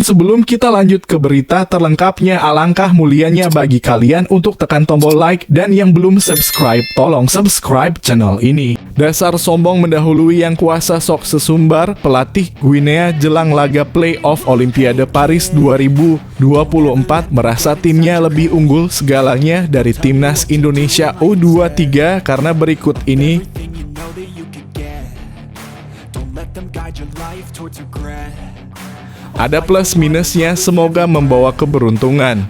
Sebelum kita lanjut ke berita terlengkapnya, alangkah mulianya bagi kalian untuk tekan tombol like, dan yang belum subscribe, tolong subscribe channel ini. Dasar sombong mendahului yang kuasa sok sesumbar. Pelatih Guinea jelang laga playoff Olimpiade Paris 2024 merasa timnya lebih unggul segalanya dari timnas Indonesia U23 karena berikut ini. Ada plus minusnya, semoga membawa keberuntungan.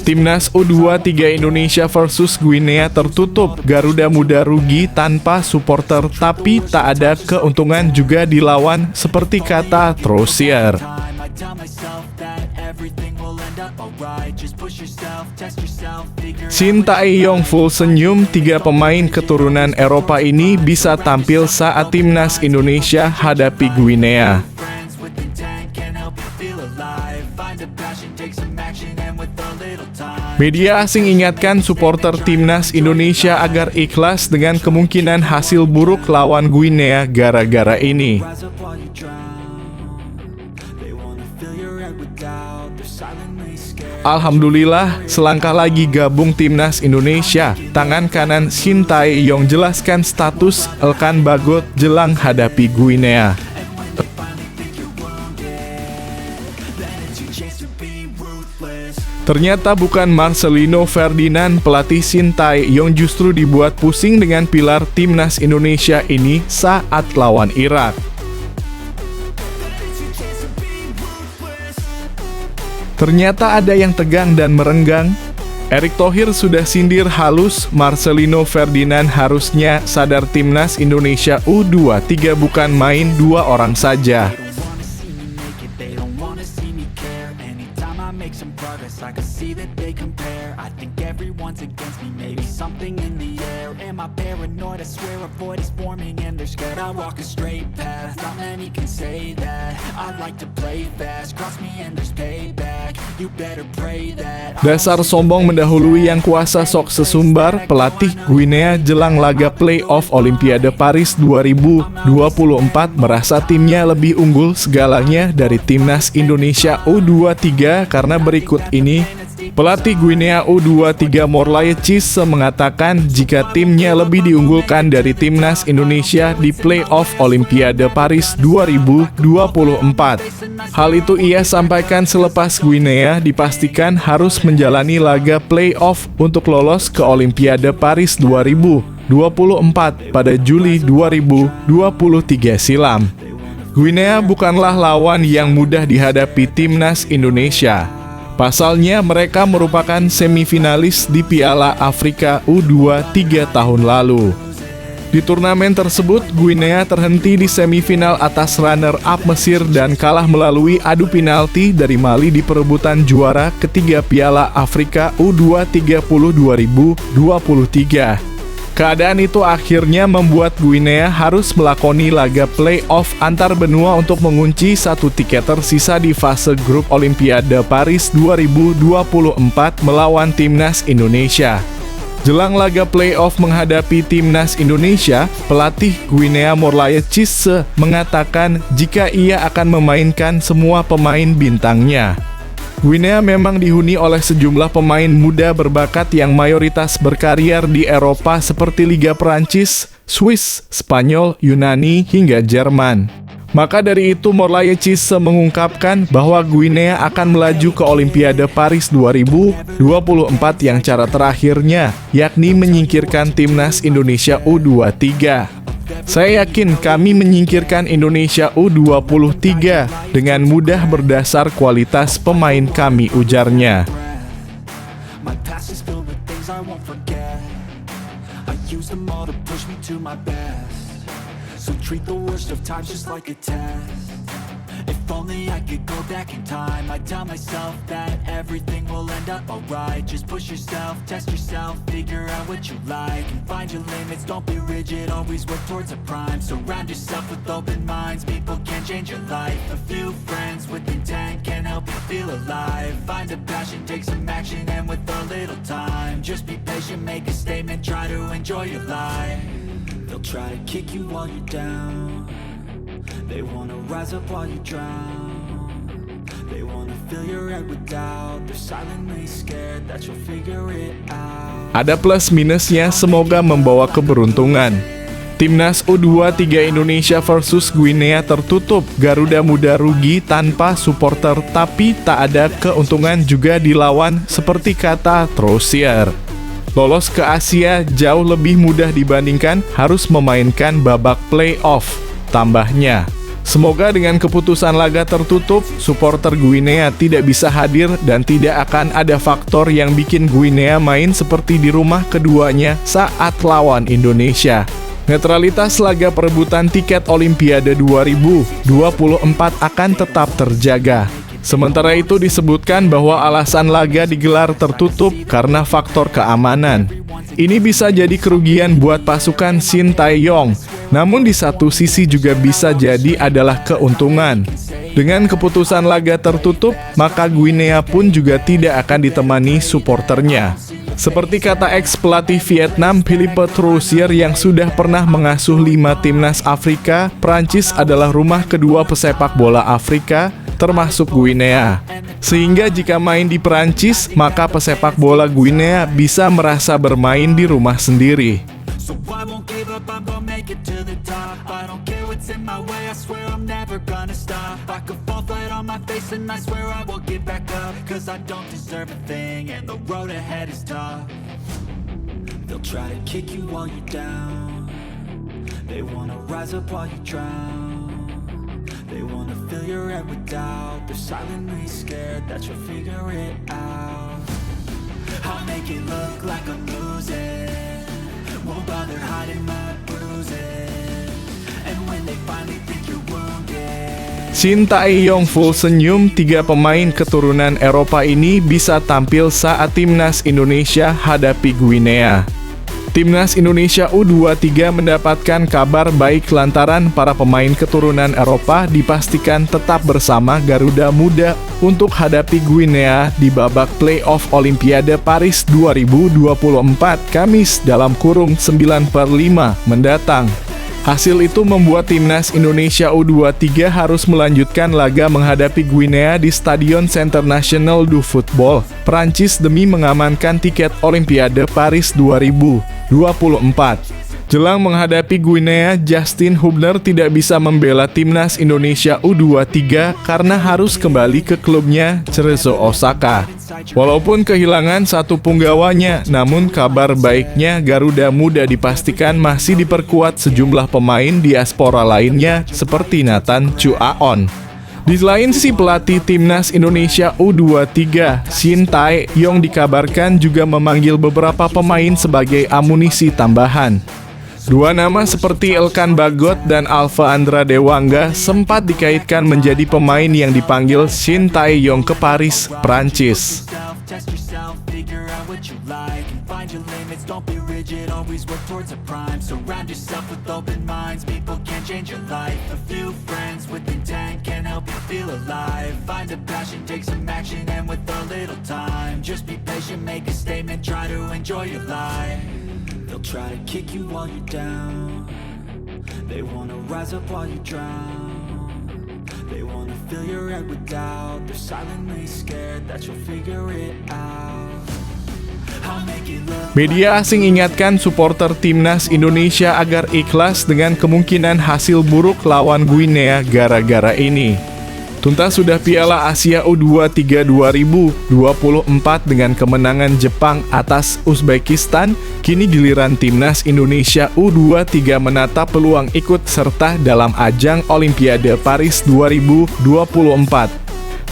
Timnas U23 Indonesia versus Guinea tertutup. Garuda Muda rugi tanpa supporter, tapi tak ada keuntungan juga dilawan, seperti kata Trosier. Shin Tae-yong full senyum. 3 pemain keturunan Eropa ini bisa tampil saat timnas Indonesia hadapi Guinea. Media asing ingatkan supporter timnas Indonesia agar ikhlas dengan kemungkinan hasil buruk lawan Guinea gara-gara ini. Alhamdulillah, selangkah lagi gabung timnas Indonesia. Tangan kanan Shin Tae-yong jelaskan status Elkan Bagot jelang hadapi Guinea. Ternyata bukan Marcelino Ferdinand, pelatih Shin Tae-yong justru dibuat pusing dengan pilar timnas Indonesia ini saat lawan Irak. Ternyata ada yang tegang dan merenggang. Erick Thohir sudah sindir halus, Marcelino Ferdinand harusnya sadar timnas Indonesia U23 bukan main 2 orang saja. Dasar sombong mendahului yang kuasa sok sesumbar. Pelatih Guinea jelang laga playoff Olimpiade Paris 2024 merasa timnya lebih unggul segalanya dari timnas Indonesia U23 karena berikut ini. Pelatih Guinea U23 Morlaye Cisse mengatakan jika timnya lebih diunggulkan dari timnas Indonesia di playoff Olimpiade Paris 2024. Hal itu ia sampaikan selepas Guinea dipastikan harus menjalani laga playoff untuk lolos ke Olimpiade Paris 2024 pada Juli 2023 silam. Guinea bukanlah lawan yang mudah dihadapi timnas Indonesia. Pasalnya mereka merupakan semifinalis di Piala Afrika U23 tahun lalu. Di turnamen tersebut, Guinea terhenti di semifinal atas runner-up Mesir dan kalah melalui adu penalti dari Mali di perebutan juara ketiga Piala Afrika U23 2023. Keadaan itu akhirnya membuat Guinea harus melakoni laga play-off antar benua untuk mengunci 1 tiket tersisa di fase grup Olimpiade Paris 2024 melawan timnas Indonesia. Jelang laga play-off menghadapi timnas Indonesia, pelatih Guinea Morlaye Cisse mengatakan jika ia akan memainkan semua pemain bintangnya. Guinea memang dihuni oleh sejumlah pemain muda berbakat yang mayoritas berkarier di Eropa seperti Liga Perancis, Swiss, Spanyol, Yunani, hingga Jerman. Maka dari itu Morlaye Cisse mengungkapkan bahwa Guinea akan melaju ke Olimpiade Paris 2024 yang cara terakhirnya, yakni menyingkirkan timnas Indonesia U23. Saya yakin kami menyingkirkan Indonesia U23 dengan mudah berdasar kualitas pemain kami, ujarnya. If only I could go back in time, I'd tell myself that everything will end up alright. Just push yourself, test yourself, figure out what you like, and find your limits, don't be rigid, always work towards a prime. Surround yourself with open minds, people can change your life. A few friends with intent can help you feel alive. Find a passion, take some action, and with a little time, just be patient, make a statement, try to enjoy your life. They'll try to kick you while you're down, they wanna rise up while you drown, they wanna fill your head with doubt. They're silently scared that you'll figure it out. Ada plus minusnya, semoga membawa keberuntungan. Timnas U23 Indonesia versus Guinea tertutup. Garuda Muda rugi tanpa supporter, tapi tak ada keuntungan juga dilawan, seperti kata Troussier. Lolos ke Asia jauh lebih mudah dibandingkan harus memainkan babak playoff, tambahnya. Semoga dengan keputusan laga tertutup, supporter Guinea tidak bisa hadir dan tidak akan ada faktor yang bikin Guinea main seperti di rumah keduanya saat lawan Indonesia. Netralitas laga perebutan tiket Olimpiade 2024 akan tetap terjaga. Sementara itu disebutkan bahwa alasan laga digelar tertutup karena faktor keamanan. Ini bisa jadi kerugian buat pasukan Shin Tae-yong, namun di satu sisi juga bisa jadi adalah keuntungan. Dengan keputusan laga tertutup, maka Guinea pun juga tidak akan ditemani suporternya. Seperti kata ex-pelatih Vietnam Philippe Troussier yang sudah pernah mengasuh 5 timnas Afrika, Prancis adalah rumah kedua pesepak bola Afrika, termasuk Guinea. Sehingga jika main di Prancis, maka pesepak bola Guinea bisa merasa bermain di rumah sendiri. So I won't give up, I'm gonna make it to the top. I don't care what's in my way, I swear I'm never gonna stop. I could fall flat on my face and I swear I will get back up. Cause I don't deserve a thing and the road ahead is tough. They'll try to kick you while you're down. They wanna rise up while you drown. They wanna fill your head with doubt. They're silently scared that you'll figure it out. I'll make it look like I'm losing. Won't bother hiding my bruises. And when they finally think you're wounded. Shin Tae-yong full senyum. 3 pemain keturunan Eropa ini bisa tampil saat timnas Indonesia hadapi Guinea. Timnas Indonesia U23 mendapatkan kabar baik lantaran para pemain keturunan Eropa dipastikan tetap bersama Garuda Muda untuk hadapi Guinea di babak playoff Olimpiade Paris 2024 Kamis (9/5) mendatang. Hasil itu membuat timnas Indonesia U23 harus melanjutkan laga menghadapi Guinea di Stadion Centre National du Football, Prancis demi mengamankan tiket Olimpiade Paris 2024. Jelang menghadapi Guinea, Justin Hubner tidak bisa membela timnas Indonesia U23 karena harus kembali ke klubnya Cerezo Osaka. Walaupun kehilangan satu punggawanya, namun kabar baiknya Garuda Muda dipastikan masih diperkuat sejumlah pemain diaspora lainnya seperti Nathan Chuaon. Di lain sisi, pelatih timnas Indonesia U23, Shin Tae-yong dikabarkan juga memanggil beberapa pemain sebagai amunisi tambahan. 2 nama seperti Elkan Bagot dan Alfa Andra Dewangga sempat dikaitkan menjadi pemain yang dipanggil Shin Tae-yong ke Paris, Prancis. Test yourself, figure out what you like, and find your limits, don't be rigid, always work towards a prime. Surround yourself with open minds, people can change your life. A few friends with intent can help you feel alive. Find a passion, take some action, and with a little time, just be patient, make a statement, try to enjoy your life. They'll try to kick you while you're down. They wanna rise up while you drown. They wanna fill your head with doubt. They're silently scared that you'll figure it out. I'll make it look. Media asing ingatkan supporter timnas Indonesia agar ikhlas dengan kemungkinan hasil buruk lawan Guinea gara-gara ini. Tuntas sudah Piala Asia U23 2024 dengan kemenangan Jepang atas Uzbekistan, kini giliran timnas Indonesia U23 menatap peluang ikut serta dalam ajang Olimpiade Paris 2024.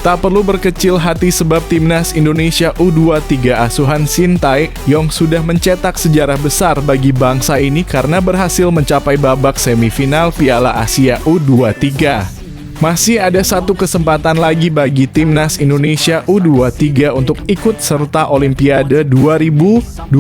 Tak perlu berkecil hati sebab timnas Indonesia U23 asuhan Shin Tae-yong sudah mencetak sejarah besar bagi bangsa ini karena berhasil mencapai babak semifinal Piala Asia U23. Masih ada satu kesempatan lagi bagi timnas Indonesia U23 untuk ikut serta Olimpiade 2024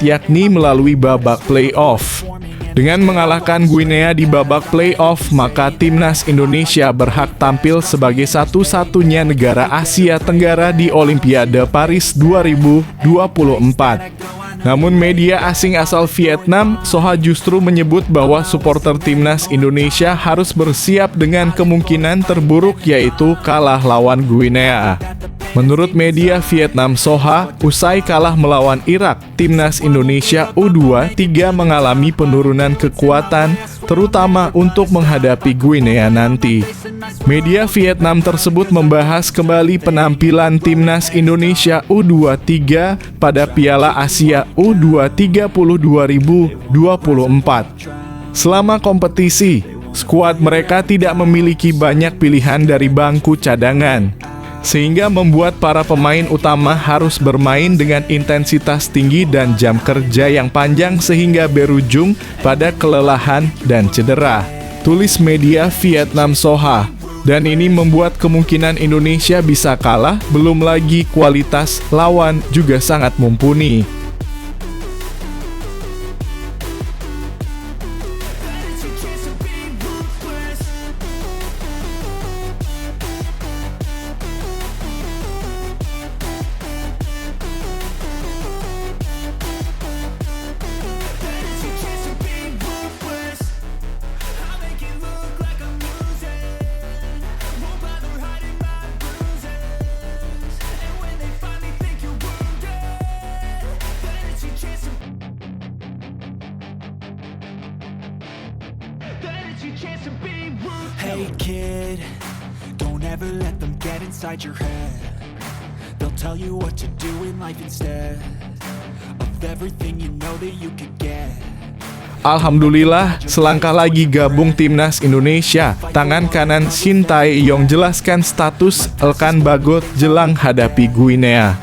yakni melalui babak playoff. Dengan mengalahkan Guinea di babak playoff, maka timnas Indonesia berhak tampil sebagai satu-satunya negara Asia Tenggara di Olimpiade Paris 2024. Namun media asing asal Vietnam, Soha justru menyebut bahwa supporter timnas Indonesia harus bersiap dengan kemungkinan terburuk, yaitu kalah lawan Guinea. Menurut media Vietnam Soha, usai kalah melawan Irak, timnas Indonesia U23 mengalami penurunan kekuatan, terutama untuk menghadapi Guinea nanti. Media Vietnam tersebut membahas kembali penampilan timnas Indonesia U23 pada Piala Asia U20 2024. Selama kompetisi, skuad mereka tidak memiliki banyak pilihan dari bangku cadangan, sehingga membuat para pemain utama harus bermain dengan intensitas tinggi dan jam kerja yang panjang sehingga berujung pada kelelahan dan cedera, tulis media Vietnam Soha. Dan ini membuat kemungkinan Indonesia bisa kalah, belum lagi kualitas lawan juga sangat mumpuni. Hey kid, don't ever let them get inside your head. They'll tell you what to do in life instead of everything you know that you could get. Alhamdulillah, selangkah lagi gabung timnas Indonesia. Tangan kanan Shin Tae-yong jelaskan status Elkan Bagot jelang hadapi Guinea.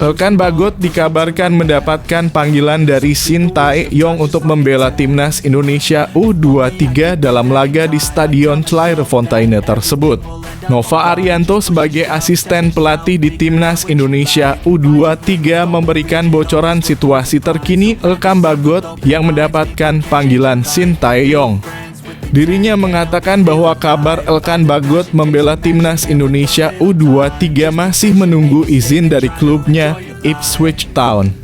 Elkan Bagot dikabarkan mendapatkan panggilan dari Shin Tae-yong untuk membela timnas Indonesia U23 dalam laga di Stadion Clairefontaine tersebut. Nova Arianto sebagai asisten pelatih di timnas Indonesia U23 memberikan bocoran situasi terkini Elkan Bagot yang mendapatkan panggilan Shin Tae-yong. Dirinya mengatakan bahwa kabar Elkan Bagot membela timnas Indonesia U23 masih menunggu izin dari klubnya Ipswich Town.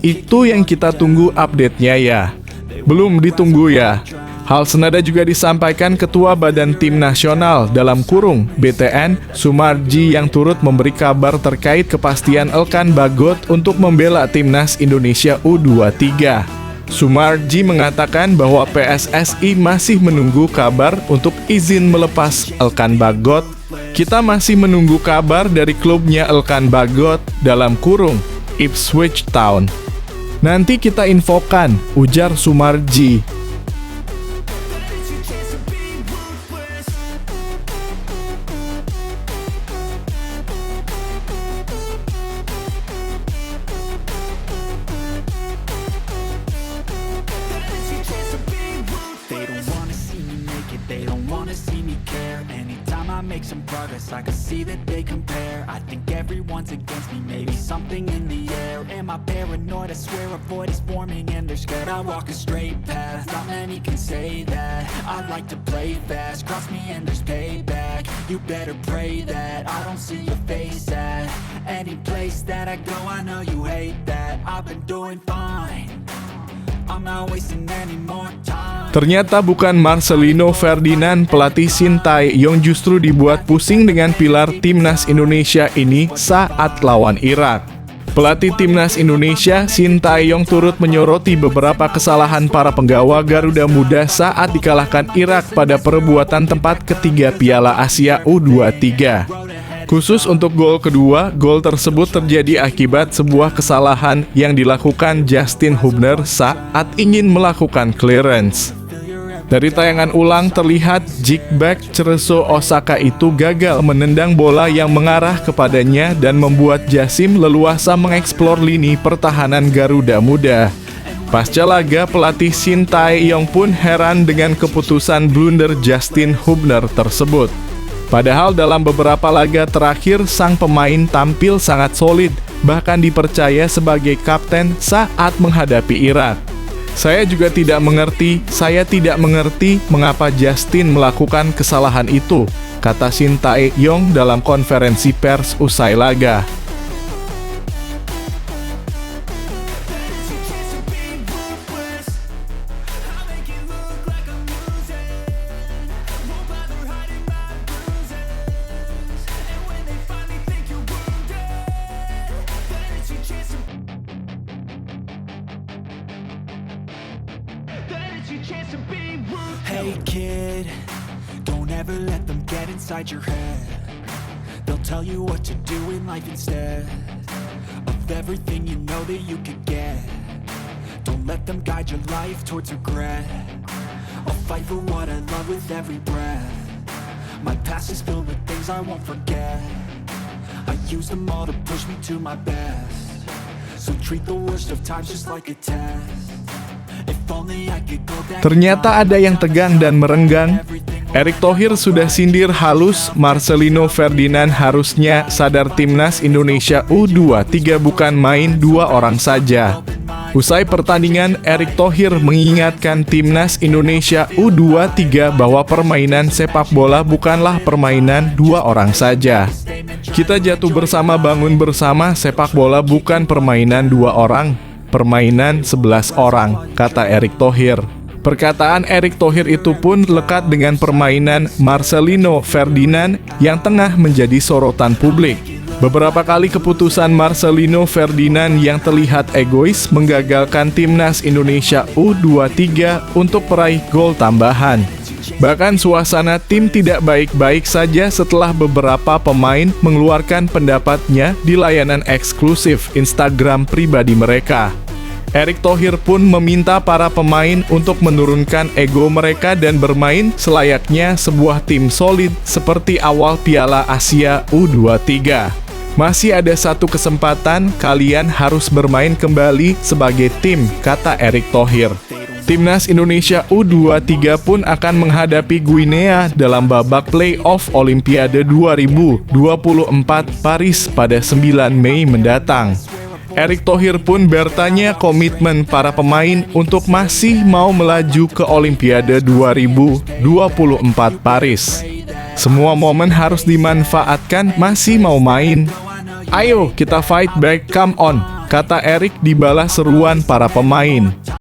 Itu yang kita tunggu update-nya ya. Belum ditunggu ya. Hal senada juga disampaikan Ketua Badan Tim Nasional dalam kurung BTN Sumarji yang turut memberi kabar terkait kepastian Elkan Bagot untuk membela timnas Indonesia U23. Sumarji mengatakan bahwa PSSI masih menunggu kabar untuk izin melepas Elkan Bagot. Kita masih menunggu kabar dari klubnya Elkan Bagot dalam kurung Ipswich Town. Nanti kita infokan, ujar Sumarji. Make some progress, I can see that they compare. I think everyone's against me, maybe something in the air. Am I paranoid? I swear a void is forming and they're scared. I walk a straight path, not many can say that. I like to play fast, cross me and there's payback. You better pray that I don't see your face at any place that I go. I know you hate that. I've been doing fine, I'm not wasting any more time. Ternyata bukan Marcelino Ferdinand, pelatih Shin Tae-yong justru dibuat pusing dengan pilar timnas Indonesia ini saat lawan Irak. Pelatih timnas Indonesia, Shin Tae-yong turut menyoroti beberapa kesalahan para penggawa Garuda Muda saat dikalahkan Irak pada perebutan tempat ketiga Piala Asia U23. Khusus untuk gol kedua, gol tersebut terjadi akibat sebuah kesalahan yang dilakukan Justin Hubner saat ingin melakukan clearance. Dari tayangan ulang terlihat jigback Cereso Osaka itu gagal menendang bola yang mengarah kepadanya dan membuat Jasim leluasa mengeksplor lini pertahanan Garuda Muda. Pasca laga, pelatih Shin Tae-yong pun heran dengan keputusan blunder Justin Hubner tersebut. Padahal dalam beberapa laga terakhir, sang pemain tampil sangat solid, bahkan dipercaya sebagai kapten saat menghadapi Irak. Saya tidak mengerti mengapa Justin melakukan kesalahan itu, kata Shin Tae-yong dalam konferensi pers usai laga. Hey kid, don't ever let them get inside your head. They'll tell you what to do in life instead of everything you know that you could get. Don't let them guide your life towards regret. I'll fight for what I love with every breath. My past is filled with things I won't forget. I use them all to push me to my best. So treat the worst of times just like a test. If only I could go back. Ternyata ada yang tegang dan merenggang. Erick Thohir sudah sindir halus Marcelino Ferdinand harusnya sadar timnas Indonesia U23 bukan main 2 orang saja. Usai pertandingan, Erick Thohir mengingatkan timnas Indonesia U23 bahwa permainan sepak bola bukanlah permainan 2 orang saja. Kita jatuh bersama, bangun bersama, sepak bola bukan permainan 2 orang, permainan 11 orang, kata Erick Thohir. Perkataan Erick Thohir itu pun lekat dengan permainan Marcelino Ferdinand yang tengah menjadi sorotan publik. Beberapa kali keputusan Marcelino Ferdinand yang terlihat egois menggagalkan timnas Indonesia U23 untuk meraih gol tambahan. Bahkan suasana tim tidak baik-baik saja setelah beberapa pemain mengeluarkan pendapatnya di layanan eksklusif Instagram pribadi mereka. Erick Thohir pun meminta para pemain untuk menurunkan ego mereka dan bermain selayaknya sebuah tim solid seperti awal Piala Asia U23. Masih ada satu kesempatan, kalian harus bermain kembali sebagai tim, kata Erick Thohir. Timnas Indonesia U23 pun akan menghadapi Guinea dalam babak play-off Olimpiade 2024 Paris pada 9 Mei mendatang. Erick Thohir pun bertanya komitmen para pemain untuk masih mau melaju ke Olimpiade 2024 Paris. Semua momen harus dimanfaatkan, masih mau main. Ayo kita fight back, come on, kata Erick dibalas seruan para pemain.